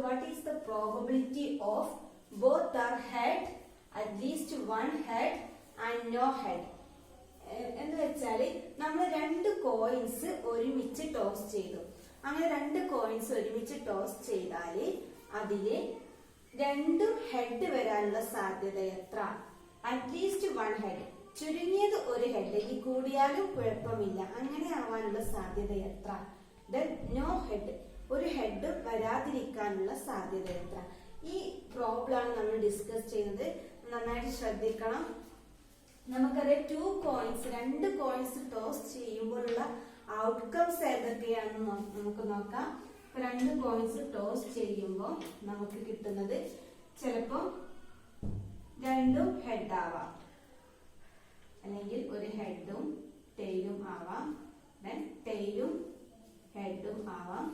what is the probability of both are head, at least one head and no head? എന്ന് വെച്ചാൽ നമ്മൾ രണ്ട് coins ഒരുമിച്ച് toss ചെയ്തു. അങ്ങനെ രണ്ട് കോയിൻസ് ഒരുമിച്ച് ടോസ് ചെയ്താൽ അതില് രണ്ടും ഹെഡ് വരാനുള്ള സാധ്യത എത്ര? അറ്റ്ലീസ്റ്റ് വൺ ഹെഡ്, ചുരുങ്ങിയത് ഒരു ഹെഡ്, ഇനി കൂടിയാലും കുഴപ്പമില്ല, അങ്ങനെ ആവാനുള്ള സാധ്യത എത്ര? ദെൻ നോ ഹെഡ്, ഒരു ഹെഡ് വരാതിരിക്കാനുള്ള സാധ്യത എത്ര? ഈ പ്രോബ്ലം ആണ് നമ്മൾ ഡിസ്കസ് ചെയ്യുന്നത്. നന്നായിട്ട് ശ്രദ്ധിക്കണം. നമുക്കറിയാം രണ്ട് കോയിൻസ് ടോസ് ചെയ്യുമ്പോഴുള്ള ഔട്ട്കംസ് ഏതൊക്കെയാണെന്ന് നമുക്ക് നോക്കാം. രണ്ട് കോയിൻസ് ടോസ് ചെയ്യുമ്പോൾ നമുക്ക് കിട്ടുന്നത് ചിലപ്പോൾ രണ്ടും ഹെഡ് ആവാം, അല്ലെങ്കിൽ ഒരു ഹെഡും ടെയിലും ആവാം, ദെൻ ടെയിലും ഹെഡും ആവാം,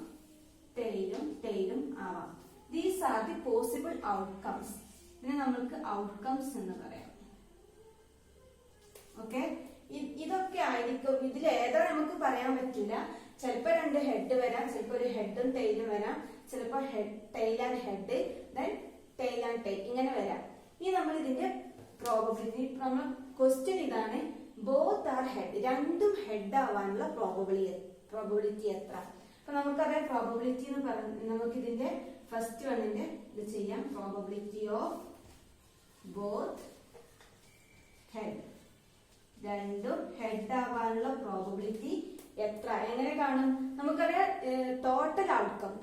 ടെയിലും ആവാം. These are the possible outcomes. ഇതിനെ നമ്മൾക്ക് ഔട്ട്കംസ് എന്ന് പറയാം. ഓക്കെ, ഇതൊക്കെ ആയിരിക്കും. ഇതിൽ ഏതാ നമുക്ക് പറയാൻ പറ്റില്ല. ചിലപ്പോൾ രണ്ട് ഹെഡ് വരാം, ചിലപ്പോൾ ഒരു ഹെഡും ടെയിലും വരാം, ചിലപ്പോൾ tail and head, then tail and tail, ഇങ്ങനെ വരാം. ഇനി നമ്മൾ ഇതിന്റെ പ്രോബബിലിറ്റി, നമ്മൾ ക്വസ്റ്റ്യൻ ഇതാണ്, ബോത്ത് ആർ ഹെഡ്, രണ്ടും ഹെഡ് ആവാനുള്ള പ്രോബബിലിറ്റി എത്ര? അപ്പൊ നമുക്കറിയാം പ്രോബബിലിറ്റി എന്ന് പറഞ്ഞ, നമുക്ക് ഇതിന്റെ ഫസ്റ്റ് വണ്ണിന്റെ ഇത് ചെയ്യാം. പ്രോബബിലിറ്റി ഓഫ് ബോത്ത് ഹെഡ്, രണ്ടും ഹെഡ് ആവാനുള്ള പ്രോബബിലിറ്റി എത്ര? എങ്ങനെ കാണും? നമുക്കറിയാം ടോട്ടൽ ഔട്ട്കം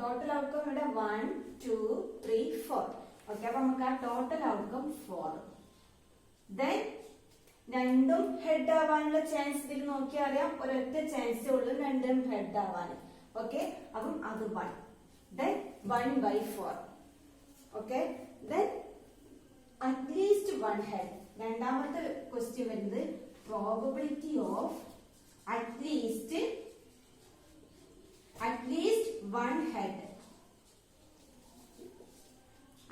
ഇവിടെ 1 2 3 4. ഓക്കെ, അപ്പൊ നമുക്ക് ആ ടോട്ടൽ ഔട്ട്കം 4. ദെൻ രണ്ടും ഹെഡ് ആവാനുള്ള ചാൻസ് ഇതിൽ നോക്കിയാൽ അറിയാം, ഒരൊറ്റ ചാൻസേ ഉള്ളൂ രണ്ടും ഹെഡ് ആവാൻ. ഓക്കെ, അപ്പം അത് 1. Then 1/4. Okay, then at least one head. രണ്ടാമത്തെ ക്വസ്റ്റ്യൻ വരുന്നത് probability of at least one head.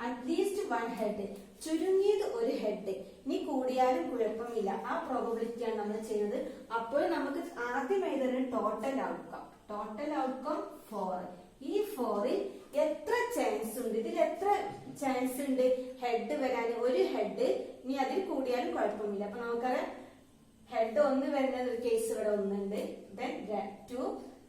At least one head, ചുരുങ്ങിയത് ഒരു ഹെഡ്, ഇനി കൂടിയാലും കുഴപ്പമില്ല. ആ പ്രോബബിലിറ്റിയാണ് നമ്മൾ ചെയ്യുന്നത്. അപ്പോൾ നമുക്ക് ആദ്യം എഴുതുന്നത് ടോട്ടൽ ഔട്ട്കം 4. ഈ 4ൽ എത്ര ചാൻസ് ഉണ്ട്? ഇതിൽ എത്ര ചാൻസ് ഉണ്ട് ഹെഡ് വരാൻ? ഒരു ഹെഡ്, ഇനി അതിൽ കൂടിയാലും കുഴപ്പമില്ല. അപ്പൊ നമുക്കറിയാം ഹെഡ് 1 വരുന്ന ഒരു കേസ് ഇവിടെ 1 ഉണ്ട്, ദെൻ 2,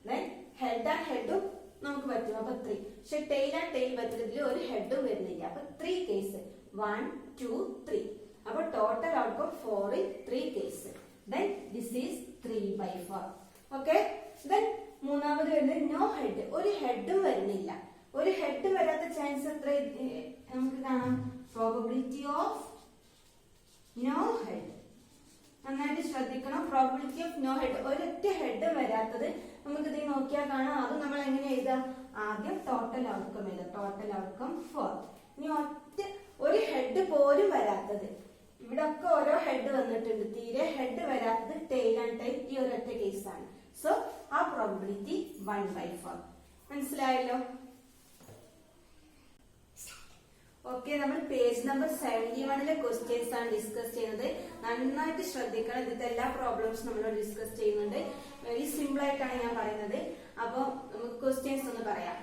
ദെൻ ഹെഡ് ആൻഡ് ഹെഡും നമുക്ക് പറ്റും, അപ്പൊ 3. പക്ഷെ ടെയിൽ ആൻഡ് ടെയിൽ പറ്റുന്നതിൽ ഒരു ഹെഡും വരുന്നില്ല, അപ്പൊ 3 കേസ്, 1 2 3. അപ്പൊ ടോട്ടൽ ഔട്ട്കം 4ൽ 3 case. Then this is 3/4. Okay, then മൂന്നാമത് വരുന്നത് നോ ഹെഡ്, ഒരു ഹെഡും വരുന്നില്ല. ഒരു ഹെഡ് വരാത്ത ചാൻസ് എത്ര നമുക്ക് കാണാം? Probability of no head. നന്നായിട്ട് ശ്രദ്ധിക്കണം. പ്രോബബിലിറ്റി ഓഫ് നോ ഹെഡ്, ഒരൊറ്റ ഹെഡ് വരാത്തത് നമുക്ക് ഇതിൽ നോക്കിയാൽ കാണാം. അത് നമ്മൾ എങ്ങനെ എഴുതാം? ആദ്യം ടോട്ടൽ ഔട്ട്കം എഴുതാം. Total outcome 4. ഇനി ഒരു ഹെഡ് പോലും വരാത്തത്, ഇവിടെ ഒക്കെ ഓരോ ഹെഡ് വന്നിട്ടുണ്ട്, തീരെ ഹെഡ് വരാത്തത് ടെയിൽ ആൻഡ് ടെയിൽ, ഈ ഒരൊറ്റ കേസാണ്. സോ ആ പ്രോബബിലിറ്റി 1/4. മനസ്സിലായല്ലോ? ഓക്കെ, നമ്മൾ പേജ് നമ്പർ 71 ക്വസ്റ്റ്യൻസ് ആണ് ഡിസ്കസ് ചെയ്യുന്നത്. നന്നായിട്ട് ശ്രദ്ധിക്കണം. ഇതിന്റെ എല്ലാ പ്രോബ്ലംസും നമ്മൾ ഡിസ്കസ് ചെയ്യുന്നുണ്ട്. വെരി സിമ്പിൾ ആയിട്ടാണ് ഞാൻ പറയുന്നത്. അപ്പൊ നമുക്ക് ക്വസ്റ്റ്യൻസ് ഒന്ന് പറയാം.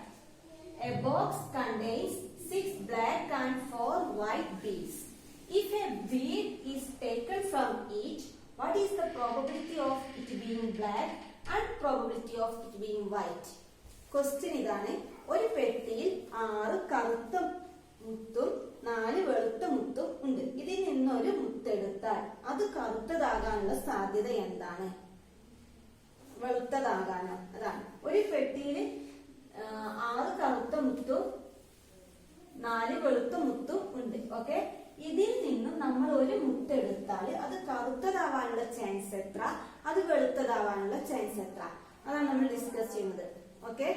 A box contains 6 black and 4 white beads. If a bead is taken from each, what is the probability of it being black and probability of it being white? Question ഇതാണ്. ഒരു പെട്ടിയിൽ 6 കറുത്ത മുത്തും 4 വെളുത്ത മുത്തും ഉണ്ട്. ഇതിൽ നിന്നൊരു മുത്തെടുത്താൽ അത് കറുത്തതാകാനുള്ള സാധ്യത എന്താണ്? വെളുത്തതാകാനോ? അതാണ്. ഒരു പെട്ടിയിൽ 6 കറുത്ത മുത്തും 4 വെളുത്ത മുത്തും ഉണ്ട്. ഓക്കെ, ഇതിൽ നിന്നും നമ്മൾ ഒരു മുത്തെടുത്താൽ അത് കറുത്തതാവാനുള്ള ചാൻസ് എത്ര, അത് വെളുത്തതാവാനുള്ള ചാൻസ് എത്ര? അതാണ് നമ്മൾ ഡിസ്കസ് ചെയ്യുന്നത്. ഓക്കെ,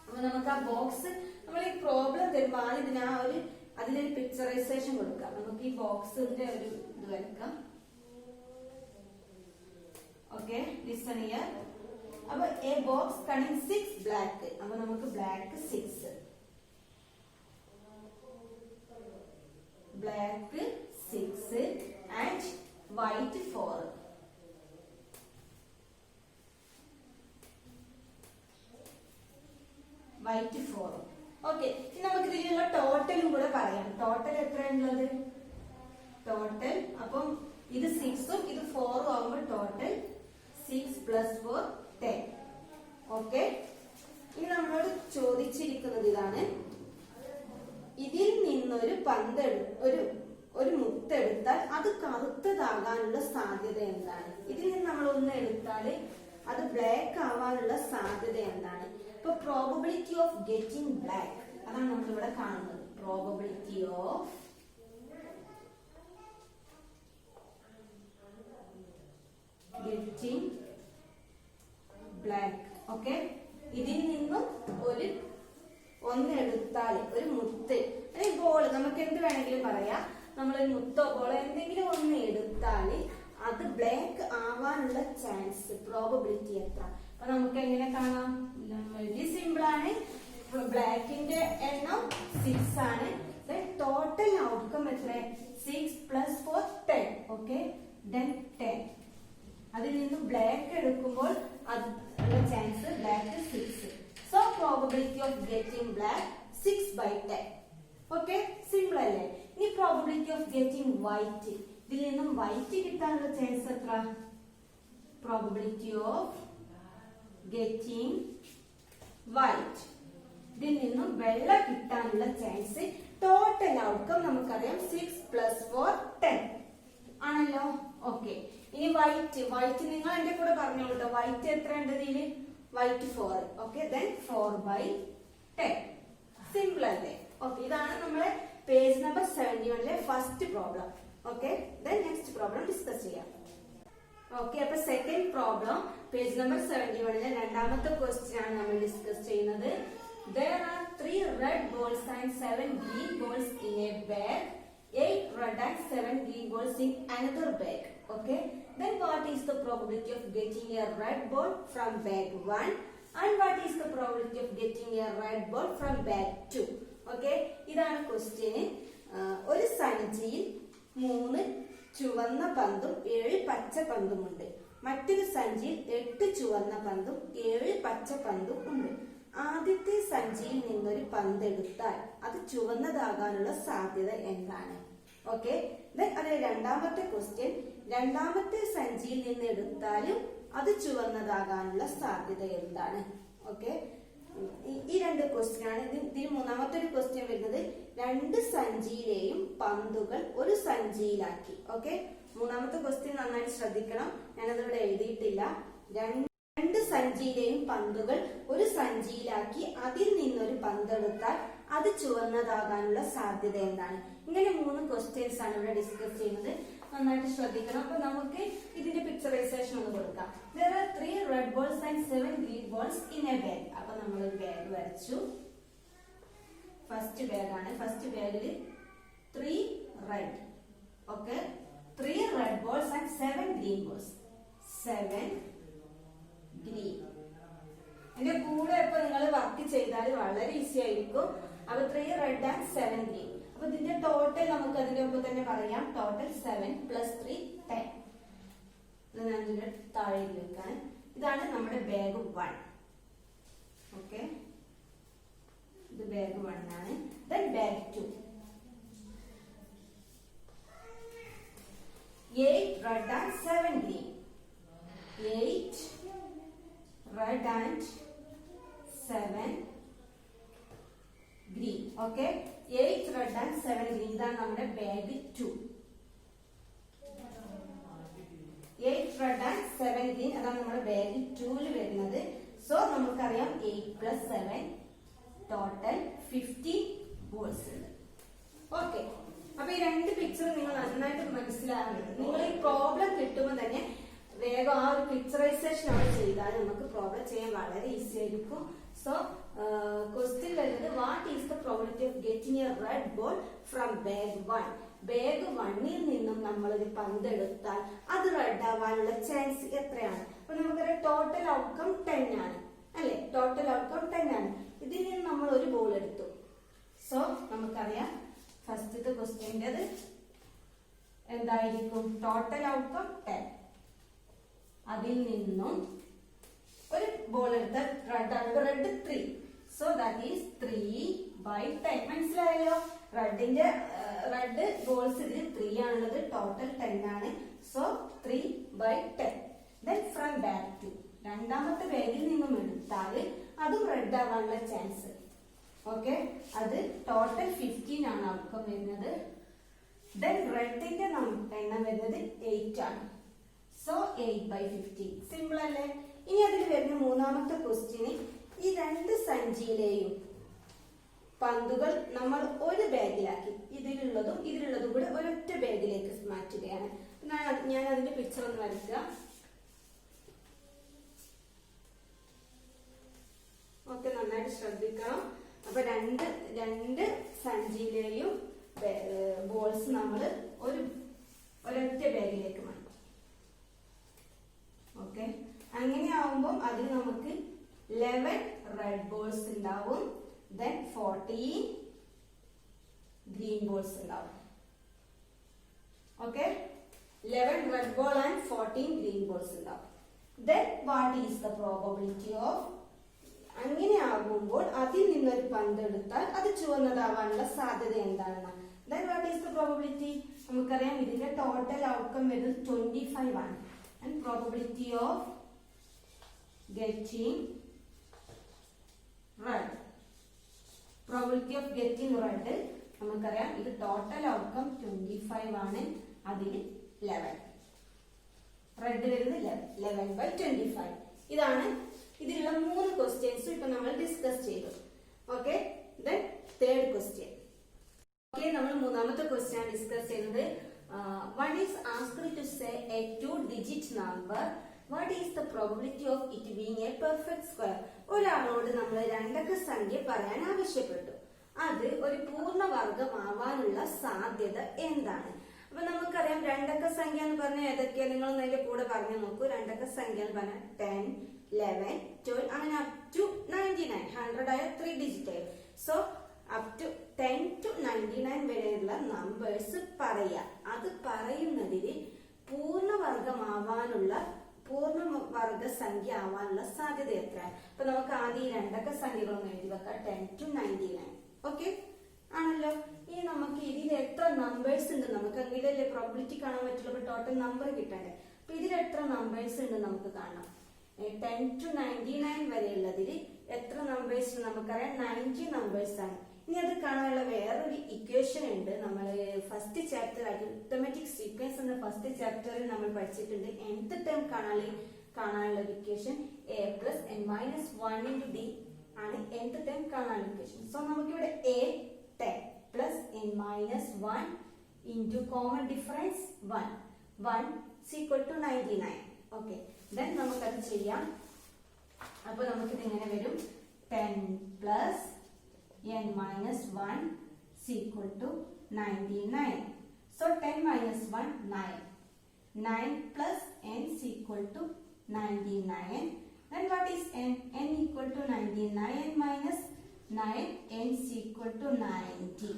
അപ്പൊ നമുക്ക് ആ ബോക്സ്, നമ്മൾ ഈ പ്രോബ്ലം തരുമ്പോൾ ആദ്യം അതിനൊരു പിക്ചറൈസേഷൻ കൊടുക്കാം. നമുക്ക് ഈ ബോക്സിന്റെ ഒരു ഇത് വരക്കാം. Okay, listen here. അപ്പൊ എ ബോക്സ് കണ്ടെയ്ൻസ് 6 ബ്ലാക്ക്. അപ്പൊ നമുക്ക് black 6, black 6 and white 4. White 4. Okay, okay, നമുക്ക് ഇതിലുള്ള ടോട്ടലും കൂടെ പറയാം. ടോട്ടൽ എത്രയുള്ളത്? ടോട്ടൽ അപ്പം ഇത് 6ഉം ഇത് 4ഉം ആകുമ്പോൾ ടോട്ടൽ 6 + 4 10. ഓക്കെ, ഇനി നമ്മളോട് ചോദിച്ചിരിക്കുന്നത് ഇതാണ്, ഇതിൽ നിന്നൊരു പന്ത് ഒരു മുത്തെടുത്താൽ അത് കറുത്തതാകാനുള്ള സാധ്യത എന്താണ്? ഇതിൽ നിന്ന് നമ്മൾ ഒന്ന് എടുത്താൽ അത് ബ്ലാക്ക് ആവാനുള്ള സാധ്യത എന്താണ്? ഇപ്പൊ പ്രോബബിലിറ്റി ഓഫ് ഗെറ്റിംഗ് ബ്ലാക്ക് അതാണ് നമ്മൾ ഇവിടെ കാണുന്നത്. Probability of getting black. Okay, ഇതിൽ നിന്നും ഒന്ന് എടുത്താൽ ഒരു മുത്ത് അല്ലെങ്കിൽ ബോൾ, നമുക്ക് എന്ത് വേണമെങ്കിലും പറയാം, നമ്മളൊരു മുത്തോ ബോളോ എന്തെങ്കിലും ഒന്ന് എടുത്താൽ അത് ബ്ലാക്ക് ആവാനുള്ള ചാൻസ് പ്രോബബിലിറ്റി എത്ര? അപ്പൊ നമുക്ക് എങ്ങനെ കാണാം? വെരി സിമ്പിൾ ആണ്. ബ്ലാക്കിന്റെ എണ്ണം 6 ആണ്. ടോട്ടൽ ഔട്ട്കം എത്ര? 6 + 4 10. ഓക്കെ, 10. അതിൽ നിന്നും ബ്ലാക്ക് എടുക്കുമ്പോൾ അതിനുള്ള chance black 6. So probability of getting black 6/10. Okay, simple അല്ലേ? ഇനി പ്രോബബിലിറ്റി ഓഫ് ഗെറ്റിംഗ് വൈറ്റ്, ഇതിൽ നിന്നും വൈറ്റ് കിട്ടാനുള്ള ചാൻസ് എത്ര? പ്രോബബിലിറ്റി ഓഫ് ഗെറ്റിംഗ് വൈറ്റ്, ഇതിൽ നിന്നും വെള്ള കിട്ടാനുള്ള ചാൻസ് ടോട്ടൽ ഔട്ട്കം നമുക്കറിയാം 6 + 4 10 ആണല്ലോ. ഓക്കെ, ഇനി വൈറ്റ് നിങ്ങൾ എന്റെ കൂടെ പറഞ്ഞോളൂ കേട്ടോ. വൈറ്റ് എത്ര ഉണ്ട് ഇതില്? വൈറ്റ് 4. Okay, then 4/10. സിമ്പിൾ അല്ലേ? ഓക്കെ, ഇതാണ് നമ്മളെ പേജ് നമ്പർ 71ലെ first problem. Okay, then next problem discuss ചെയ്യാം. ഓക്കെ, അപ്പൊ സെക്കൻഡ് പ്രോബ്ലം പേജ് നമ്പർ 71ലെ രണ്ടാമത്തെ ക്വസ്റ്റ്യൻ ആണ് നമ്മൾ ഡിസ്കസ് ചെയ്യുന്നത്. There are 3 red balls and 7 green balls in a bag. 8 red and 7 green balls in another bag. Okay, then what is the probability of getting a red ball from bag 1 and what is the probability of getting a red ball from bag 2? Okay, ഇതാണ് question. ഒരു സഞ്ചിയിൽ 3 ചുവന്ന പന്തും 7 പച്ച പന്തുമുണ്ട്. മറ്റൊരു സഞ്ചിയിൽ 8 ചുവന്ന പന്തും 7 പച്ച പന്തും ഉണ്ട്. ആദ്യത്തെ സഞ്ചിയിൽ നിന്നൊരു പന്ത് എടുത്താൽ അത് ചുവന്നതാകാനുള്ള സാധ്യത എന്താണ്? ഓക്കെ, അതിലെ രണ്ടാമത്തെ ക്വസ്റ്റ്യൻ, രണ്ടാമത്തെ സഞ്ചിയിൽ നിന്ന് എടുത്താലും അത് ചുവന്നതാകാനുള്ള സാധ്യത എന്താണ്? ഓക്കെ, ഈ രണ്ട് ക്വസ്റ്റ്യൻ ആണ്. ഇതിൽ മൂന്നാമത്തെ ഒരു ക്വസ്റ്റ്യൻ വരുന്നത്, 2 സഞ്ചിയിലെയും പന്തുകൾ ഒരു സഞ്ചിയിലാക്കി. ഓക്കെ, മൂന്നാമത്തെ ക്വസ്റ്റ്യൻ നന്നായിട്ട് ശ്രദ്ധിക്കണം, ഞാനതിവിടെ എഴുതിയിട്ടില്ല. 2 സഞ്ചിയിലെയും പന്തുകൾ ഒരു സഞ്ചിയിലാക്കി അതിൽ നിന്നൊരു പന്തെടുത്താൽ അത് ചുവന്നതാകാനുള്ള സാധ്യത എന്താണ്? ഇങ്ങനെ 3 ക്വസ്റ്റ്യൻസ് ആണ് ഇവിടെ ഡിസ്കസ് ചെയ്യുന്നത്. നന്നായിട്ട് ശ്രദ്ധിക്കണം. അപ്പൊ നമുക്ക് ഇതിന്റെ പിക്ചറൈസേഷൻ ഒന്ന് കൊടുക്കാം. There are 3 red balls and 7 green balls in a bag. അപ്പൊ നമ്മൾ ഒരു ബാഗ് വരച്ചു. ഫസ്റ്റ് ബാഗ് ആണ്. ഫസ്റ്റ് ബാഗിൽ 3 red. Okay, 3 red balls and 7 green balls. 7 green. എന്റെ കൂടെ ഇപ്പൊ നിങ്ങൾ വർക്ക് ചെയ്താൽ വളരെ ഈസി ആയിരിക്കും. അപ്പൊ 3 red and 7 green. അപ്പൊ ഇതിന്റെ ടോട്ടൽ നമുക്ക് അതിന്റെ ഒപ്പം തന്നെ പറയാം. ടോട്ടൽ 7 + 3 10. ഞാൻ ഇതിന്റെ താഴെ വെക്കാൻ. ഇതാണ് നമ്മുടെ ബാഗ് 1. ഓക്കെ, ഇത് ബാഗ് 1 ആണ്. Then bag 2. 8 red and 7 green. 8 red and 7 green. Okay, 8 red and 7 green. ഇതാണ് നമ്മുടെ ബാഗ് 2. 8 red and 7 green അതാണ് നമ്മുടെ ബാഗ് 2ൽ വരുന്നത്. സോ നമുക്കറിയാം 8 + 7 ടോട്ടൽ 15 ബോൾസ് ഉണ്ട്. ഓക്കെ, അപ്പൊ ഈ രണ്ട് പിക്ചർ നിങ്ങൾ നന്നായിട്ട് മനസ്സിലാകുന്നത്. നിങ്ങൾ ഈ പ്രോബ്ലം കിട്ടുമ്പോൾ തന്നെ വേഗം ആ ഒരു പിക്ചറൈസേഷൻ ആണ് ചെയ്താൽ നമുക്ക് പ്രോബ്ലം ചെയ്യാൻ വളരെ ഈസി ആയിരിക്കും. സോ ക്വസ്റ്റ്യൻ വരുന്നത്, what is the probability of getting A red ball from bag 1? Bag 1ൽ നിന്നും നമ്മളൊരു പന്ത് എടുത്താൽ അത് റെഡ് ആവാനുള്ള ചാൻസ് എത്രയാണ്? അപ്പൊ നമുക്കറിയാം ടോട്ടൽ ഔട്ട്കം 10 ആണ് അല്ലെ? ടോട്ടൽ ഔട്ട്കം 10 ആണ്. ഇതിൽ നിന്ന് നമ്മൾ ഒരു ബോൾ എടുത്തു. സോ നമുക്കറിയാം ഫസ്റ്റത്തെ ക്വസ്റ്റ്യൻ്റെത് എന്തായിരിക്കും? Total outcome 10. അതിൽ നിന്നും ഒരു ബോൾ എടുത്താൽ റെഡ് ആണ്. Red 3. So that is 3 by 10. മനസ്സിലായല്ലോ? റെഡ് ബോൾസ് ഇതിൽ 3 ആണുള്ളത്, ടോട്ടൽ 10 ആണ്. So 3 by 10. Then from bag 2, രണ്ടാമത്തെ ബാഗിൽ നിന്നും എടുത്താൽ അതും റെഡ് ആവാനുള്ള ചാൻസ്. ഓക്കെ, അത് ടോട്ടൽ 15 ആണ് ഔട്ട്കം വരുന്നത്. Then റെഡിന്റെ എണ്ണം വരുന്നത് 8 ആണ്. So 8 by 15. സിമ്പിൾ അല്ലേ? ഇനി അതിൽ വരുന്ന മൂന്നാമത്തെ ക്വസ്റ്റ്യന് ഈ രണ്ട് സഞ്ചിയിലെയും പന്തുകൾ നമ്മൾ ഒരു ബാഗിലാക്കി, ഇതിലുള്ളതും കൂടെ ഒരൊറ്റ ബാഗിലേക്ക് മാറ്റുകയാണ്. ഞാൻ അതിന്റെ പിക്ചർ ഒന്ന് വരയ്ക്കുക. ഓക്കെ, നന്നായിട്ട് ശ്രദ്ധിക്കണം. അപ്പൊ രണ്ട് സഞ്ചിയിലെയും ബോൾസ് നമ്മൾ ഒരൊറ്റ ബാഗിലേക്ക് മാറ്റും. ഓക്കെ, അങ്ങനെ ആവുമ്പോൾ അതിൽ നമുക്ക് 11 റെഡ് ബോൾസ് ഉണ്ടാവും. Then 14 green balls ഉണ്ടാവും. Okay, 11 red ball and 14 green balls ഉണ്ടാവും. Then what is the probability of, അങ്ങനെ ആകുമ്പോൾ അതിൽ നിന്നൊരു പന്ത് എടുത്താൽ അത് ചുവന്നതാവാനുള്ള സാധ്യത എന്താണെന്ന്. Then what is the probability? നമുക്കറിയാം ഇതിന്റെ ടോട്ടൽ ഔട്ട്കം വരുന്നത് 25 ആണ്. And probability of getting red, probability of getting red നമുക്കറിയാം ഇത് ടോട്ടൽ ഔട്ട്കം 25 ആണ്, അതിൽ 11 റെഡ് വരുന്നത് 11 by 25. ഇതാണ് ഇതിലുള്ള 3 ക്വസ്റ്റ്യൻസ് ഇപ്പൊ നമ്മൾ ഡിസ്കസ് ചെയ്തു. Okay, then third question. Okay, നമ്മൾ മൂന്നാമത്തെ ക്വസ്റ്റ്യൻ ഡിസ്കസ് ചെയ്യുന്നത് one is asked to say a 2-digit number. What is the probability of it being a perfect square? ഒരാളോട് നമ്മൾ രണ്ടക്ക സംഖ്യ പറയാൻ ആവശ്യപ്പെട്ടു. അത് ഒരു പൂർണ്ണവർഗമാവാനുള്ള സാധ്യത എന്താണ്? അപ്പൊ നമുക്കറിയാം രണ്ടക്ക സംഖ്യ എന്ന് പറഞ്ഞാൽ ഏതൊക്കെയാ, നിങ്ങൾ അതിന്റെ കൂടെ പറഞ്ഞു നോക്കൂ. രണ്ടക്ക സംഖ്യ എന്ന് പറഞ്ഞാൽ 10, 11, 12 അങ്ങനെ അപ് ടു 99. 100 ആയ 3 ഡിജിറ്റ് ആയി. സോ അപ് ടു 10 to 99 വരെയുള്ള നമ്പേഴ്സ് പറയാ. അത് പറയുന്നതിന് പൂർണ്ണവർഗമാവാനുള്ള പൂർണ്ണവർഗ സംഖ്യ ആവാനുള്ള സാധ്യത എത്രയാണ്? അപ്പൊ നമുക്ക് ആദ്യം ഈ രണ്ടക്ക സംഖ്യകളൊന്നും എഴുതി വെക്കാം. 10 to 99. ഓക്കെ ആണല്ലോ. ഇനി നമുക്ക് ഇതിൽ എത്ര നമ്പേഴ്സ് ഉണ്ട് നമുക്ക് അങ്ങനെയല്ലേ പ്രോബിലിറ്റി കാണാൻ പറ്റുള്ളൂ. ടോട്ടൽ നമ്പർ കിട്ടണ്ടേ? അപ്പൊ ഇതിൽ എത്ര നമ്പേഴ്സ് ഉണ്ട് നമുക്ക് കാണാം. 10 to 99 വരെയുള്ളതിൽ എത്ര നമ്പേഴ്സ് നമുക്കറിയാം, 90 നമ്പേഴ്സ് ആണ്. ഇനി അത് കാണാനുള്ള വേറൊരു ഇക്വേഷൻ ഉണ്ട്. നമ്മൾ ഫസ്റ്റ് ചാപ്റ്റർ അരിത്മെറ്റിക് സീക്വൻസ് എന്ന ഫസ്റ്റ് ചാപ്റ്ററിൽ നമ്മൾ പഠിച്ചിട്ടുണ്ട്. nth ടേം കാണാനുള്ള equation a plus n minus 1 into d ആണ് nth ടേം കാണാനുള്ള ഇക്വേഷൻ. സോ നമുക്കിവിടെ a 10 plus n minus 1 into common difference 1 is equal to 99. Okay, then നമുക്കത് ചെയ്യാം. അപ്പൊ നമുക്കിത് ഇങ്ങനെ വരും. 10 plus n minus 1 is equal to 99. So 10 minus 1 9. 9 plus n is equal to 99. Then what is n? n equal to 99 minus 9, n is equal to 90.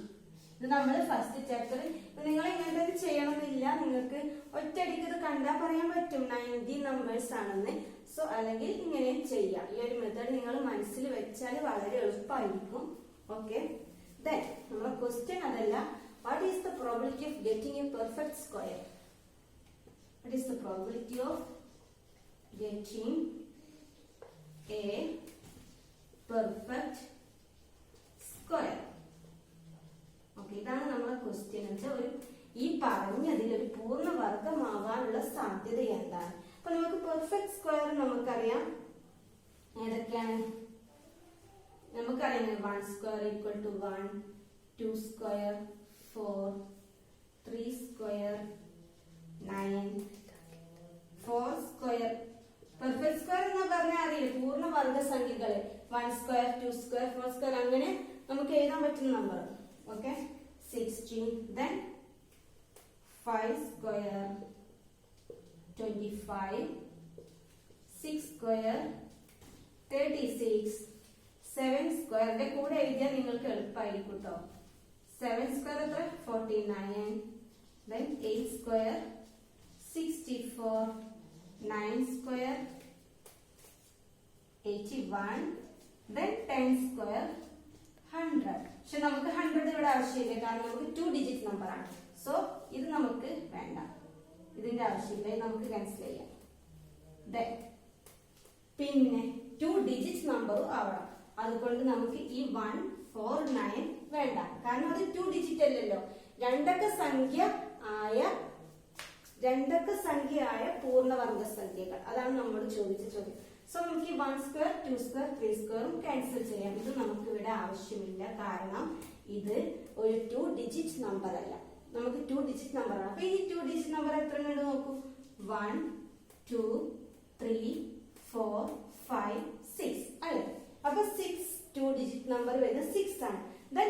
ഇത് നമ്മൾ first ചാപ്റ്ററിൽ. നിങ്ങൾ ഇങ്ങനെ ചെയ്യണമെന്നില്ല, നിങ്ങൾക്ക് ഒറ്റയടിക്ക് ഇത് കണ്ടാൽ പറയാൻ പറ്റും 90 നമ്പേഴ്സ് ആണെന്ന്. സോ അല്ലെങ്കിൽ ഇങ്ങനെ ചെയ്യാം. ഈ ഒരു മെത്തേഡ് നിങ്ങൾ മനസ്സിൽ വെച്ചാൽ വളരെ എളുപ്പമായിരിക്കും. ഓക്കെ, ദെൻ നമ്മുടെ ക്വസ്റ്റ്യൻ അതല്ല. What is the probability of getting A perfect square? What is the probability of getting A perfect square? Okay, ഇതാണ് നമ്മുടെ ക്വസ്റ്റ്യൻ. ഈ പറഞ്ഞതിൽ ഒരു പൂർണ്ണവർഗമാവാനുള്ള സാധ്യത എന്താണ്? അപ്പൊ നമുക്ക് പെർഫെക്റ്റ് സ്ക്വയർ നമുക്കറിയാം ഏതൊക്കെയാണ്. നമുക്കറിയാം 1 square equal to 1, 2 square 4, 3 square 9, 4 square. Perfect square എന്ന് പറഞ്ഞാൽ അറിയില്ല, പൂർണ്ണവർഗ സംഖ്യകള് 1 square 2 square 4 square അങ്ങനെ നമുക്ക് എഴുതാൻ പറ്റുന്ന number. Okay, 16. Then 5 square 25, 6 square 36, 7 സ്ക്വയറിന്റെ കൂടെ എഴുതിയാൽ നിങ്ങൾക്ക് എളുപ്പമായിരിക്കും കേട്ടോ. 7 സ്ക്വയർ എത്ര? 49. Then 8 square 64, 9 square 81. Then 10 square 100. പക്ഷെ നമുക്ക് 100 ഇവിടെ ആവശ്യമില്ല, കാരണം നമുക്ക് 2 ഡിജിറ്റ് നമ്പർ ആണ്. സോ ഇത് നമുക്ക് വേണ്ട, ഇതിന്റെ ആവശ്യമില്ല, നമുക്ക് ക്യാൻസൽ ചെയ്യാം. പിന്നെ 2 ഡിജിറ്റ് നമ്പറും ആവണം. അതുകൊണ്ട് നമുക്ക് ഈ 149 വേണ്ട, കാരണം അത് 2 ഡിജിറ്റ് അല്ലല്ലോ. രണ്ടക്ക സംഖ്യ ആയ പൂർണ്ണവർഗ സംഖ്യകൾ, അതാണ് നമ്മൾ ചോദിച്ച ചോദ്യം. സോ നമുക്ക് ഈ 1 സ്ക്വയർ 2 സ്ക്വയർ 3 സ്ക്വയറും ക്യാൻസൽ ചെയ്യാം. ഇത് നമുക്ക് ഇവിടെ ആവശ്യമില്ല, കാരണം ഇത് ഒരു 2 ഡിജിറ്റ് നമ്പർ അല്ല, നമുക്ക് 2 ഡിജിറ്റ് നമ്പർ ആണ്. അപ്പൊ ഈ 2 ഡിജിറ്റ് നമ്പർ എത്ര ഉണ്ട് നോക്കൂ. 1 2 3 4 5 6 അല്ലേ? അപ്പൊ 6 2 ഡിജിറ്റ് നമ്പർ വരുന്നത് 6 ആണ്. ദെൻ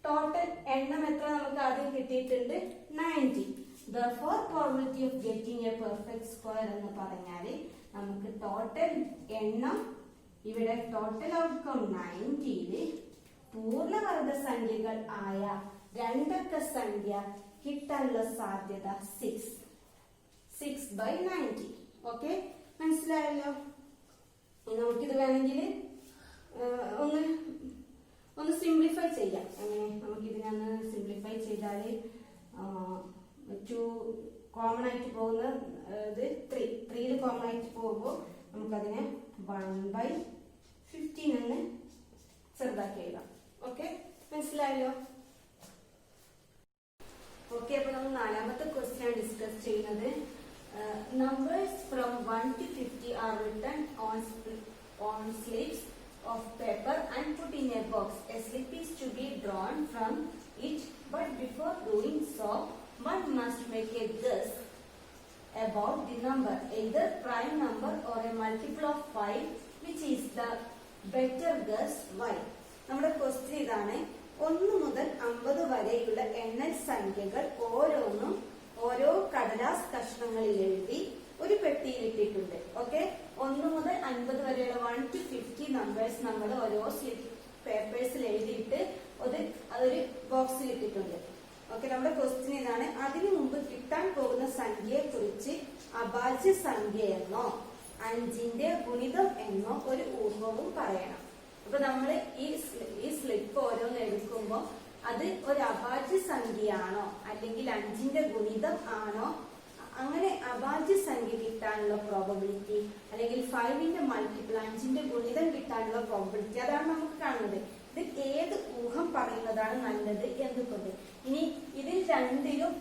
ടോട്ടൽ എണ്ണം എത്ര നമുക്ക് ആദ്യം കിട്ടിയിട്ടുണ്ട്? 90. Therefore probability of getting a perfect square എന്ന് പറഞ്ഞാൽ നമുക്ക് ടോട്ടൽ എണ്ണം, ഇവിടെ ടോട്ടൽ ഔട്ട്കം 90ല് പൂർണ്ണവർഗ സംഖ്യകൾ ആയ രണ്ടക്ക സംഖ്യ കിട്ടാനുള്ള സാധ്യത 6/90. ഓക്കെ, മനസ്സിലായല്ലോ? നമുക്കിത് വേണമെങ്കിൽ ഒന്ന് സിംപ്ലിഫൈ ചെയ്യാം. എങ്ങനെ നമുക്ക് ഇതിനൊന്ന് സിംപ്ലിഫൈ ചെയ്താൽ 2 കോമൺ ആയിട്ട് പോകുന്ന ഇത് 3 കോമൺ ആയിട്ട് പോകുമ്പോൾ നമുക്കതിനെ 1/15 എന്ന് ചെറുതാക്കി എഴുതാം. ഓക്കെ, മനസ്സിലായല്ലോ? ഓക്കെ, അപ്പൊ നമ്മൾ നാലാമത്തെ ക്വസ്റ്റ്യൻ ഡിസ്കസ് ചെയ്യുന്നത് numbers from 1 to 50 are written on slips of paper and put in a box. A slip is to be drawn from it, but before doing so, one must make a guess about the number, either prime number or a multiple of 5. Which is the better guess? Why? നമ്മുടെ question ഇതാണ്. 1 മുതൽ 50 വരെയുള്ള എണ്ണൽ സംഖ്യകൾ ഓരോന്നും ഓരോ കടലാസ് കഷ്ണങ്ങളിൽ എഴുതി ഒരു പെട്ടിയിൽ ഇട്ടിട്ടുണ്ട്. ഓക്കെ, 1 മുതൽ 50 വരെയുള്ള 1 to 50 നമ്പേഴ്സ് നമ്മൾ ഓരോ സ്ലിപ്പ് പേപ്പേഴ്സിൽ എഴുതിയിട്ട് അതൊരു ബോക്സിൽ ഇട്ടിട്ടുണ്ട്. ഓക്കെ, നമ്മുടെ ക്വസ്റ്റ്യൻ ഇതാണ്. അതിനു മുമ്പ് കിട്ടാൻ പോകുന്ന സംഖ്യയെ കുറിച്ച് അഭാജ്യ സംഖ്യ എന്നോ 5ന്റെ ഗുണിതം എന്നോ ഒരു ഊഹവും പറയണം. അപ്പൊ നമ്മൾ ഈ സ്ലിപ്പ് ഓരോന്ന് എടുക്കുമ്പോൾ അത് ഒരു അഭാജ്യ സംഖ്യയാണോ അല്ലെങ്കിൽ 5ന്റെ ഗുണിതം ആണോ, അങ്ങനെ അഭാജ്യ സംഖ്യ കിട്ടാനുള്ള പ്രോബബിലിറ്റി അല്ലെങ്കിൽ 5ന്റെ മൾട്ടിപ്പിൾ 5ന്റെ ഗുണിതം കിട്ടാനുള്ള പ്രോബബിലിറ്റി, അതാണ് നമുക്ക് കാണുന്നത്. ഇത് ഏത് ഊഹം പറയുന്നതാണ് നല്ലത് എന്തുകൊണ്ട്? ഇനി ഇതിൽ രണ്ടിലും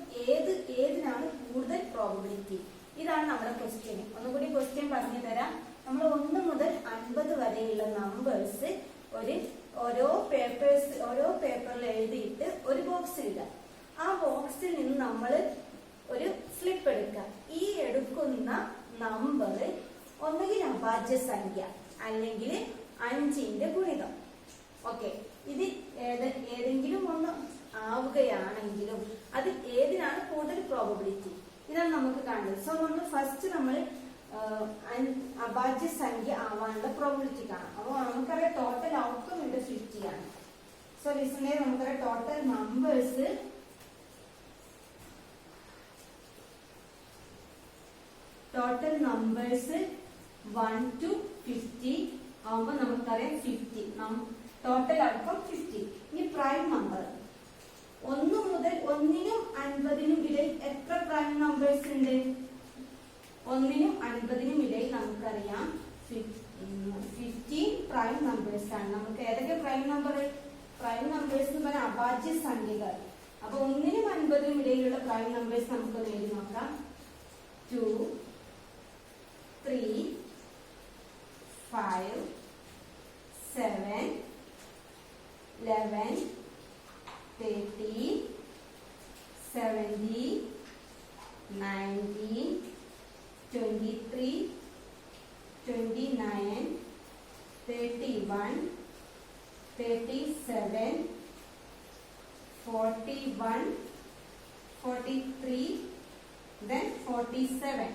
ഏതിനാണ് കൂടുതൽ പ്രോബബിലിറ്റി? ഇതാണ് നമ്മുടെ ക്വസ്റ്റ്യൻ. ഒന്നുകൂടി ക്വസ്റ്റ്യൻ പറഞ്ഞു തരാം. നമ്മൾ 1 മുതൽ 50 വരെയുള്ള നമ്പേഴ്സ് ഓരോ പേപ്പറിൽ എഴുതിയിട്ട് ഒരു ബോക്സിൽ ഇടുക. ആ ബോക്സിൽ നിന്ന് നമ്മൾ ഒരു സ്ലിപ്പ് എടുക്കുക. ഈ എടുക്കുന്ന നമ്പർ ഒന്നുകിൽ അഭാജ്യ സംഖ്യ അല്ലെങ്കിൽ 5ന്റെ ഗുണിതം. ഓക്കെ, ഇത് ഏതെങ്കിലും ഒന്ന് ആവുകയാണെങ്കിലും അത് ഏതിനാണ് കൂടുതൽ പ്രോബബിലിറ്റി, ഇതാണ് നമുക്ക് കാണുന്നത്. സോ നമ്മൾ അഭാജ്യ സംഖ്യ ആവാനുള്ള പ്രോബബിലിറ്റി കാണാം. അപ്പോൾ നമുക്കറിയാം ടോട്ടൽ ഔട്ട്കം ഇവിടെ 50 ആണ്. സോ ലിസൺ, നമുക്കറിയാം total numbers total numbers 1 to 50 ആവുമ്പോൾ നമുക്കറിയാം 50. Total outcome 50. ഇനി പ്രൈം നമ്പർ 1 മുതൽ 1നും 50നും ഇടയിൽ എത്ര പ്രൈം നമ്പേഴ്സ് ഉണ്ട്? 1നും 50നും ഇടയിൽ നമുക്കറിയാം 15 പ്രൈം നമ്പേഴ്സ് ആണ്. നമുക്ക് ഏതൊക്കെ പ്രൈം നമ്പേഴ്സ് എന്ന് പറഞ്ഞാൽ അഭാജ്യ സംഖ്യകൾ. അപ്പൊ 1നും 50നും ഇടയിലുള്ള പ്രൈം നമ്പേഴ്സ് നമുക്ക് എഴുതി നോക്കാം. 2 3 5 7 11 30 70 90 23 29 31 37 41 43 then 47.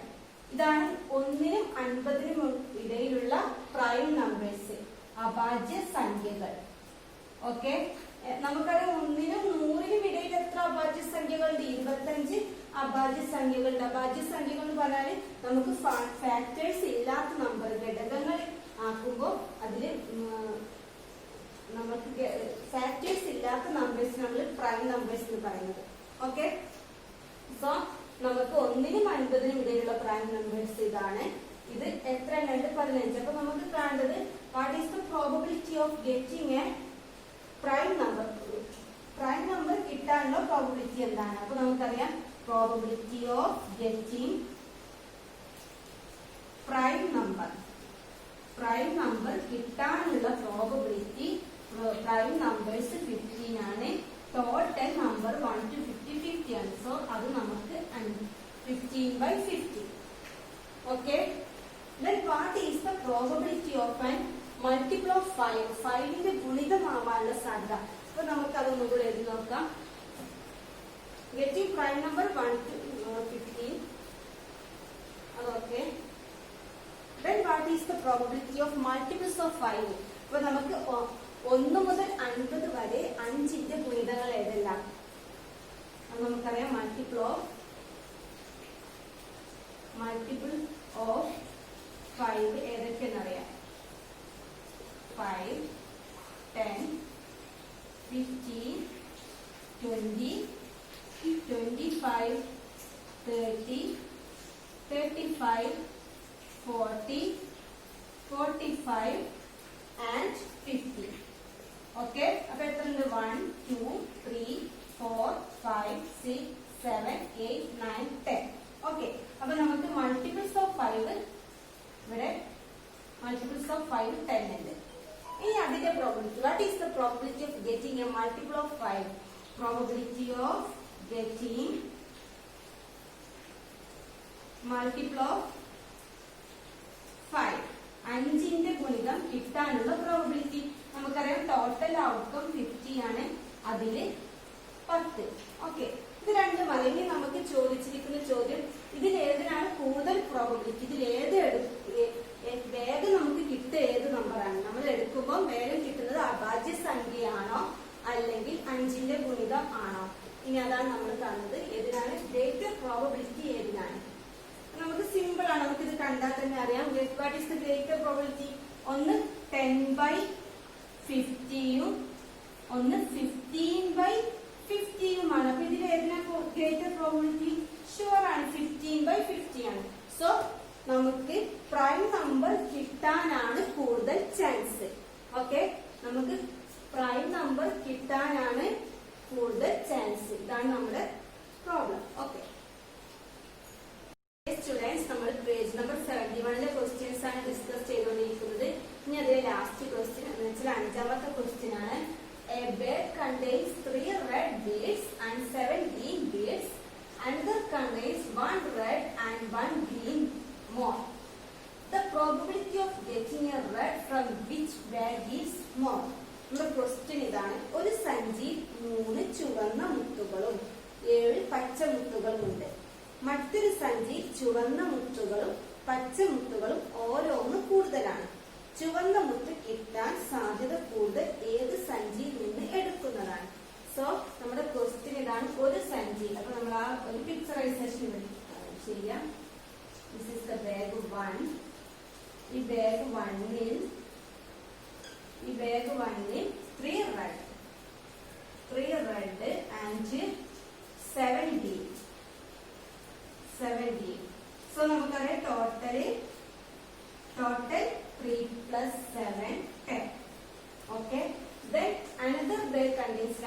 ഇതാണ് 1നും 50നും ഇടയിലുള്ള പ്രൈം നമ്പേഴ്സ്, അഭാജ്യ സംഖ്യകൾ. ഓക്കെ, നമുക്കറിയാം 1നും 100നും ഇടയിൽ എത്ര അഭാജ്യ സംഖ്യകളുണ്ട്? 25 അഭാജ്യ സംഖ്യകളുണ്ട്. അഭാജ്യ സംഖ്യകൾ എന്ന് പറഞ്ഞാൽ നമുക്ക് ഫാക്ടേഴ്സ് ഇല്ലാത്ത നമ്പർ ഘടകങ്ങൾ ആക്കുമ്പോൾ അതില് നമുക്ക് ഫാക്ടേഴ്സ് ഇല്ലാത്ത നമ്പേഴ്സ് നമ്മൾ പ്രൈം നമ്പേഴ്സ് എന്ന് പറയുന്നത്. ഓക്കെ, സോ നമുക്ക് 1നും 50നും ഇടയിലുള്ള പ്രൈം നമ്പേഴ്സ് ഇതാണ്. ഇത് എത്ര എണ്ണുണ്ട്? 15. അപ്പൊ നമുക്ക് കാണേണ്ടത് what is the probability of getting A prime number. Prime number കിട്ടാനുള്ള പ്രോബബിലിറ്റി എന്താണ്? അപ്പൊ നമുക്കറിയാം probability of getting prime number. Prime number കിട്ടാനുള്ള പ്രോബബിലിറ്റി പ്രൈം നമ്പേഴ്സ് 15 ആണ്. ടോട്ടൽ നമ്പർ 1 to 50 50 ആണ്. സോ അത് നമുക്ക് 15/50. Okay, then what is the probability of an multiple of 5? 5ന്റെ ഗുണിതമാവാനുള്ള സാധ്യത. അപ്പൊ നമുക്ക് അതൊന്നും കൂടെ എഴുതി നോക്കാം. Getting prime number 1 to 15. അതൊക്കെ. Then what is the probability of multiples of 5? അപ്പൊ നമുക്ക് 1 മുതൽ 50 വരെ 5ന്റെ ഗുണിതങ്ങൾ ഏതെല്ലാം? അത് നമുക്കറിയാം. Multiple of 5 ഏതൊക്കെയെന്നറിയാം. 5, 10, 15, 20, 25, 30, 35, 40, 45 and 50. ഓക്കെ, അപ്പൊ എത്ര ഉണ്ട്? 1, 2, 3, 4, 5, 6, 7, 8, 9, 10. ഓക്കെ, അപ്പൊ നമുക്ക് മൾട്ടിപ്പിൾസ് ഓഫ് 5 ഇവിടെ മൾട്ടിപ്പിൾസ് ഓഫ് 5 10 ഉണ്ട്. ഇനി അതിന്റെ probability. What is the probability of getting A multiple of 5? Probability of getting multiple of 5. 5ന്റെ ഗുണിതം കിട്ടാനുള്ള പ്രോബബിലിറ്റി നമുക്കറിയാം. ടോട്ടൽ ഔട്ട്കം 50 ആണ്. അതില് 10. ഓക്കെ, ഇത് രണ്ടും മതി. ഇനി നമുക്ക് ചോദിച്ചിരിക്കുന്ന ചോദ്യം, ഇതിൽ ഏതിനാണ് കൂടുതൽ പ്രോബബിലിറ്റി? ഇതിൽ വേഗം നമുക്ക് കിട്ടുക ഏത് നമ്പറാണ്? നമ്മൾ എടുക്കുമ്പോൾ വേഗം കിട്ടുന്നത് അഭാജ്യ സംഖ്യയാണോ അല്ലെങ്കിൽ 5ന്റെ ഗുണിതം ആണോ? ഇനി അതാണ് നമ്മൾ കാണുന്നത്. ഏതിനാണ് ഗ്രേറ്റർ പ്രോബബിലിറ്റി? ഏതിനാണ്? നമുക്ക് സിമ്പിൾ ആണ്. നമുക്ക് ഇത് കണ്ടാൽ തന്നെ അറിയാം. What is the greater probability? ഒന്ന് 10/50യും ഒന്ന് 15/50യുമാണ്. അപ്പൊ ഇതിൽ ഏതിനാ ഗ്രേറ്റർ പ്രോബബിലിറ്റി? ഷുവർ ആണ്, 15/50 ആണ്. സോ നമുക്ക് പ്രൈം നമ്പർ കിട്ടാനാണ് കൂടുതൽ ചാൻസ്. ഓക്കെ, നമുക്ക് പ്രൈം നമ്പർ കിട്ടാനാണ് കൂടുതൽ ചാൻസ്. ഇതാണ് നമ്മുടെ പ്രോബ്ലം. ഓക്കെ സ്റ്റുഡൻസ്, നമ്മൾ പേജ് നമ്പർ 71ലെ ക്വസ്റ്റ്യൻസ് ആണ് ഡിസ്കസ് ചെയ്തുകൊണ്ടിരിക്കുന്നത്. ഇനി അതിലെ ലാസ്റ്റ് ക്വസ്റ്റ്യൻ എന്ന് വെച്ചാൽ 5ാമത്തെ ക്വസ്റ്റ്യൻ ആണ്. A bed contains 3 red beads and 7 green beads. Another contains 1 red and 1 green more. The probability of getting a red from which bag is more? നമ്മുടെ question ഇതാണ്. ഒരു സഞ്ചി 3 ചുവന്ന മുത്തുകളും 7 പച്ച മുത്തുകളും ഉണ്ട്. മറ്റൊരു സഞ്ചി ചുവന്ന മുത്തുകളും പച്ച മുത്തുകളും ഓരോന്ന് കൂടുതലാണ്. ചുവന്ന മുത്ത് കിട്ടാൻ സാധ്യത കൂടുതൽ ഏത് സഞ്ചിയിൽ നിന്ന് എടുക്കുന്നതാണ്? സോ നമ്മുടെ ക്വസ്റ്റ്യൻ ഇതാണ്. ഒരു സഞ്ചി. അപ്പൊ നമ്മൾ ആ ഒരു പിക്ചറൈസേഷൻ ചെയ്യാം. This is the bag 1. ഈ ബാഗ് 1ൽ 3 red and 7 green. സോ നമുക്കറിയാം total 3 plus 7 10. Okay, then another bag contains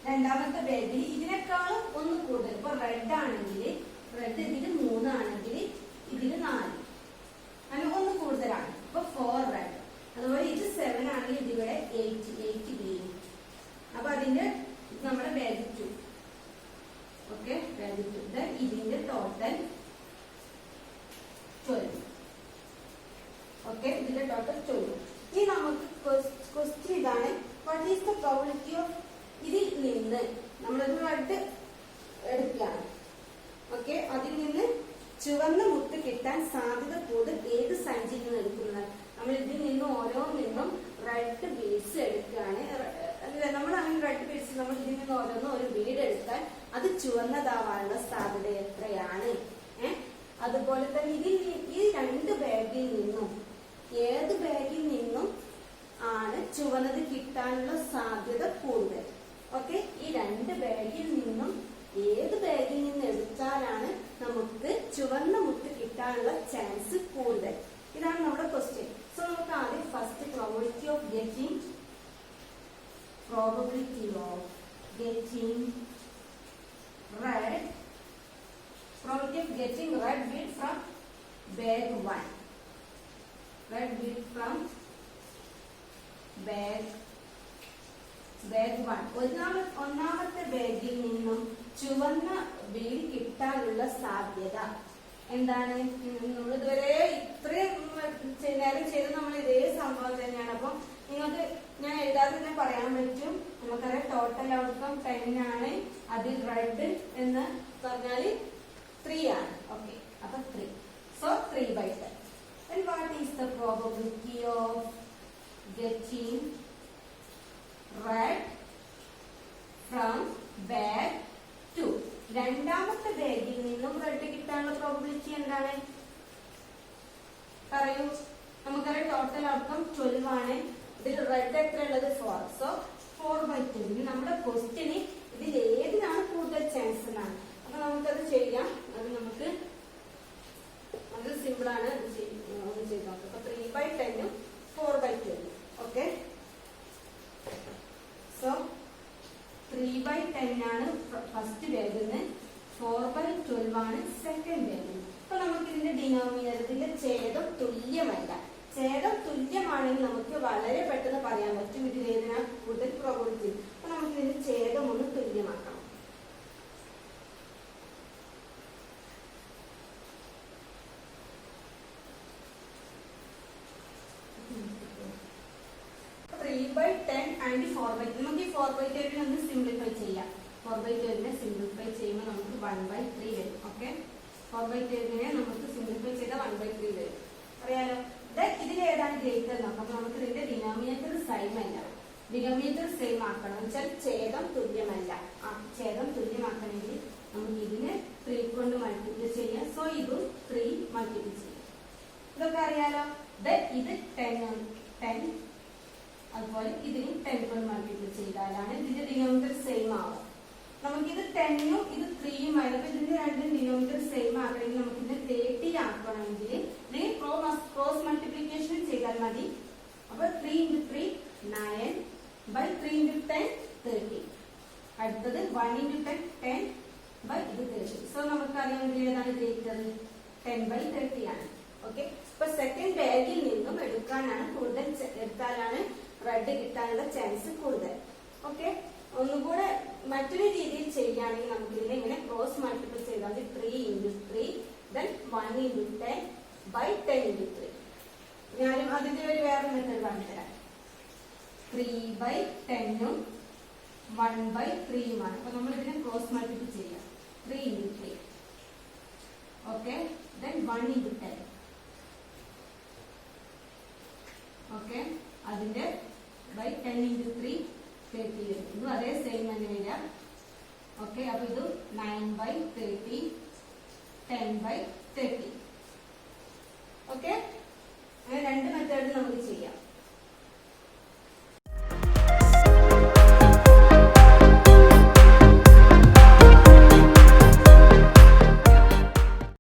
രണ്ടാമത്തെ ബാഗിൽ ഇതിനേക്കാളും ഒന്ന് കൂടുതൽ. ഇപ്പൊ റെഡ് ആണെങ്കിൽ റെഡ് ഇതിൽ 3 ആണെങ്കിൽ ഇതിൽ 4 അങ്ങനെ ഒന്ന് കൂടുതലാണ്. ഇപ്പൊ 4 റെഡ്. അതുപോലെ ഇത് 7 ആണെങ്കിൽ ഇതിവിടെ 8 ഗ്രീൻ. അപ്പൊ അതിന്റെ നമ്മുടെ ബാഗ് 2. Okay, bag 2. then ഇതിന്റെ ടോട്ടൽ 12. ഓക്കെ, ഇതിന്റെ ടോട്ടൽ 12. ഇനി നമുക്ക് ക്വസ്റ്റ്യൻ ഇതാണ്. What is the probability of ഇതിൽ നിന്ന് നമ്മളൊരു റെഡ് എടുക്കുകയാണ്. ഓക്കെ, അതിൽ നിന്ന് ചുവന്ന മുത്ത് കിട്ടാൻ സാധ്യത കൂടുതൽ ഏത് സഞ്ചിയിൽ നിന്ന് എടുക്കുന്നത്? നമ്മൾ ഇതിൽ നിന്ന് ഓരോന്നിന്നും റെഡ് ബീഡ്സ് എടുക്കുകയാണ്. നമ്മൾ അങ്ങനെ റെഡ് ബീഡ്സ് നമ്മൾ ഇതിൽ നിന്ന് ഓരോന്നും ഒരു ബീഡ് എടുത്താൽ അത് ചുവന്നതാവാനുള്ള സാധ്യത എത്രയാണ്? അതുപോലെ തന്നെ ഈ 2 ബാഗിൽ നിന്നും ഏത് ബാഗിൽ നിന്നും ആണ് ചുവന്നത് കിട്ടാനുള്ള സാധ്യത കൂടുതൽ. ഓക്കെ, ഈ രണ്ട് ബാഗിൽ നിന്നും ഏത് ബാഗിൽ നിന്ന് എടുത്താലാണ് നമുക്ക് ചുവന്ന മുത്ത് കിട്ടാനുള്ള ചാൻസ് കൂടുതൽ? ഇതാണ് നമ്മുടെ ക്വസ്റ്റ്യൻ. സോ നമുക്ക് ആദ്യം first probability of getting red bead from bag 1. Red bead from bag 1. ഒന്നാമത്തെ ബാഗിൽ നിന്നും ചുവന്ന ബീഡ് കിട്ടാനുള്ള സാധ്യത എന്താണ്? നമ്മൾ ഇതുവരെ ഇത്രയും നേരം ചെയ്ത് നമ്മൾ ഇതേ സംഭവം തന്നെയാണ്. അപ്പം നിങ്ങൾക്ക് ഞാൻ എഴുതാതെ തന്നെ പറയാൻ പറ്റും. നമുക്കറിയാം ടോട്ടൽ ഔട്ട്കം 10 ആണ്. അതിൽ റെഡ് എന്ന് പറഞ്ഞാൽ 3 ആണ്. ഓക്കെ, അപ്പൊ 3. So 3/10. And what is the probability of getting red from bag 2? രണ്ടാമത്തെ ബാഗിൽ നിന്നും റെഡ് കിട്ടാനുള്ള പ്രോബിലിറ്റി എന്താണ്? പറയൂ. നമുക്കറിയാം ടോട്ടൽ ഔട്ട്കം 12 ആണ്. ഇതിൽ റെഡ് എത്ര ഉള്ളത്? 4. സോ 4/2. നമ്മുടെ ക്വസ്റ്റ്യന് ഇതിൽ ഏതിനാണ് കൂടുതൽ ചാൻസ് എന്നാണ്. അപ്പൊ നമുക്കത് ചെയ്യാം. അത് നമുക്ക് അത് സിമ്പിൾ ആണ്. ഒന്ന് ചെയ്ത് നോക്കാം. അപ്പൊ 3/10 4/12. ഓക്കെ, സോ 3/10 ആണ് ഫസ്റ്റ് ബാഗിന്, 4/12 ആണ് സെക്കൻഡ് ബാഗിന്. അപ്പൊ നമുക്ക് ഇതിന്റെ ഡിനോമിനേറ്ററിന്റെ ഛേദം തുല്യമല്ല. ഛേദം തുല്യമാണെങ്കിൽ നമുക്ക് വളരെ പെട്ടെന്ന് പറയാൻ പറ്റും ഇതിൽ ഏതിനാ കൂടുതൽ പ്രോബിലിറ്റി. അപ്പൊ നമുക്ക് ഇതിന്റെ ഛേദം ഒന്ന് തുല്യമാക്കണം. ആൻഡ് 4/10. നമുക്ക് ഈ 4/12 ഒന്ന് സിംപ്ലിഫൈ ചെയ്യാം. 4/12 സിംപ്ലിഫൈ ചെയ്യുമ്പോൾ നമുക്ക് 1/3 വരും. ഓക്കെ, 4/12 നമുക്ക് സിംപ്ലിഫൈ ചെയ്താൽ 1/3 വരും. അറിയാലോ. ഇതിൽ ഏതാണ് ഗ്രേറ്റർ നോക്കാം. അപ്പൊ നമുക്ക് ഇതിന്റെ ഡിനോമിനേറ്റർ സെയിം അല്ല. ഡിനോമിനേറ്റർ സെയിം ആക്കണം വെച്ചാൽ ഛേദം തുല്യമല്ല. ഛേദം തുല്യമാക്കണമെങ്കിൽ നമുക്ക് ഇതിനെ 3 കൊണ്ട് മൾട്ടിപ്ലൈ ചെയ്യാം. സോ ഇതും 3 മൾട്ടിപ്ലൈ ചെയ്യാം. ഇതൊക്കെ അറിയാലോ. ഇത് 10 അതുപോലെ ഇതിനും 10 കൊണ്ട് മൾട്ടിപ്ലൈ ചെയ്താലാണ് ഇതിന്റെ ഡിനോമിനേറ്റർ സെയിം ആവുക. നമുക്കിത് 10ഉം ഇത് 3ഉം ആയിരുന്നു. ഇതിന്റെ രണ്ടും ഡിനോമിനേറ്റർ സെയിം ആക്കണമെങ്കിൽ നമുക്ക് ഇതിനെ 30 ആക്കണമെങ്കിൽ ഇതിന് ക്രോസ് മൾട്ടിപ്ലിക്കേഷൻ ചെയ്താൽ മതി. അപ്പൊ 3 × 3 9/3 × 10 30. അടുത്തത് 1 × 10 10/30. സോ നമുക്കറിയാം ഏതാണ് ഗ്രേറ്റർ? 10/30 ആണ്. ഓക്കെ, ഇപ്പൊ സെക്കൻഡ് ബാഗിൽ നിന്നും എടുക്കാനാണ് എടുത്താലാണ് റെഡ് കിട്ടാനുള്ള ചാൻസ് കൂടുതൽ. ഓക്കെ, ഒന്നുകൂടെ മറ്റൊരു രീതിയിൽ ചെയ്യുകയാണെങ്കിൽ നമുക്ക് ഇതിനെ ഇങ്ങനെ ക്രോസ് മൾട്ടിപ്പിൾ ചെയ്താൽ 3 × 3 then 1 × 10/10 × 3. ഞാനും അതിന്റെ ഒരു വേറെ മെത്തേഡ് കാണിച്ചുതരാം. 3/10ഉം 1/3ഉമാണ്. അപ്പൊ നമ്മൾ ഇതിനെ ക്രോസ് മൾട്ടിപ്പിൾ ചെയ്യാം. 3 × 3. Okay, then 1 × 10. ഓക്കെ, അതിന്റെ by 10 × 3 30 വരും. ഇതും അതേ സെയിം തന്നെ വരാം. ഓക്കെ, അപ്പൊ ഇത് 9/30 10/30. ഓക്കെ, അങ്ങനെ രണ്ട് മെത്തേഡ് നമുക്ക് ചെയ്യാം.